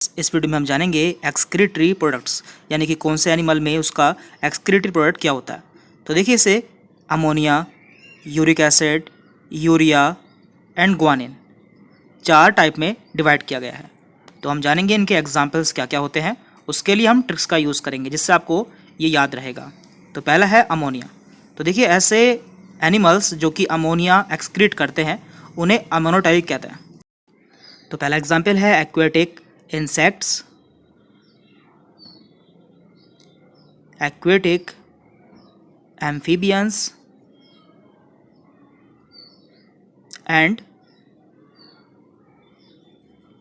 इस वीडियो में हम जानेंगे एक्सक्रीटरी प्रोडक्ट्स, यानी कि कौन से एनिमल में उसका एक्सक्रीटरी प्रोडक्ट क्या होता है। तो देखिए, इसे ammonia, uric acid, urea and guanine 4 type में डिवाइड किया गया है। तो हम जानेंगे इनके एग्जाम्पल्स क्या क्या होते हैं। उसके लिए हम ट्रिक्स का यूज़ करेंगे जिससे आपको ये याद रहेगा। तो पहला है अमोनिया। तो देखिए, ऐसे एनिमल्स जो कि अमोनिया एक्सक्रीट करते हैं उन्हें अमोनोटैलिक कहते हैं। तो पहला एग्जाम्पल है aquatic insects, aquatic amphibians and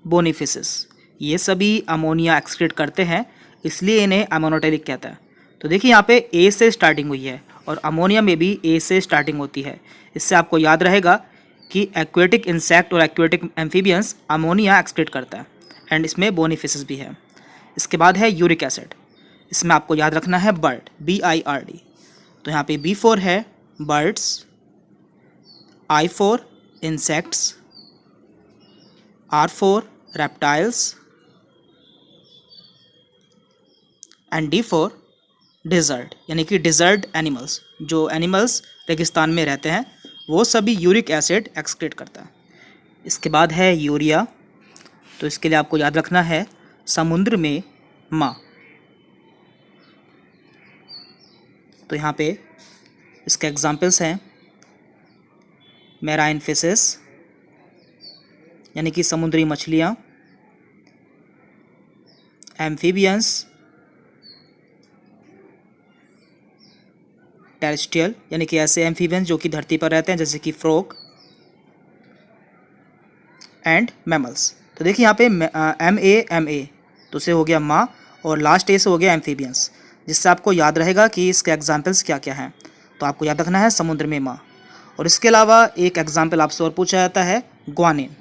बोनीफिशेस। ये सभी अमोनिया एक्सक्रीट करते हैं, इसलिए इन्हें अमोनोटैलिक कहता है। तो देखिए, यहाँ पे ए से स्टार्टिंग हुई है और अमोनिया में भी ए से स्टार्टिंग होती है। इससे आपको याद रहेगा कि एक्वेटिक इंसेक्ट और एक्वेटिक एम्फीबियंस अमोनिया एक्सक्रीट करता है एंड इसमें बोनीफिशेस भी है। इसके बाद है यूरिक एसिड। इसमें आपको याद रखना है बर्ड, BIRD। तो यहाँ पे B4 है birds, I4 insects, R4 reptiles and D4 desert, यानी कि डिजर्ट एनिमल्स। जो एनिमल्स रेगिस्तान में रहते हैं वो सभी यूरिक एसिड एक्सक्रीट करता है। इसके बाद है यूरिया। तो इसके लिए आपको याद रखना है समुद्र में माँ। तो यहाँ पे इसके एग्जाम्पल्स हैं मैराइन फिशेस, यानी कि समुद्री मछलियाँ, एम्फीबियंस, टेरेस्ट्रियल, यानी कि ऐसे एम्फीबियंस जो कि धरती पर रहते हैं जैसे कि फ्रॉग, एंड मैमल्स। तो देखिए यहाँ पे MA तो से हो गया माँ और लास्ट ए से हो गया एम्फीबियंस, जिससे आपको याद रहेगा कि इसके एग्जाम्पल्स क्या क्या हैं। तो आपको याद रखना है समुद्र में माँ। और इसके अलावा एक एग्जाम्पल आपसे और पूछा जाता है ग्वानिन।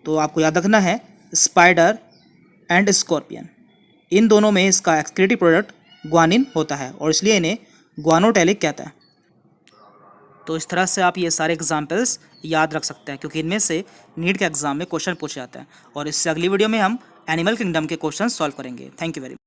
तो आपको याद रखना है स्पाइडर एंड स्कॉर्पियन। इन दोनों में इसका एक्सक्रीटरी प्रोडक्ट ग्वानिन होता है और इसलिए इन्हें ग्वानोटैलिक कहता है। तो इस तरह से आप ये सारे एग्जाम्पल्स याद रख सकते हैं, क्योंकि इनमें से नीट के एग्जाम में क्वेश्चन पूछे जाते हैं। और इससे अगली वीडियो में हम एनिमल किंगडम के क्वेश्चन सॉल्व करेंगे। Thank you very much.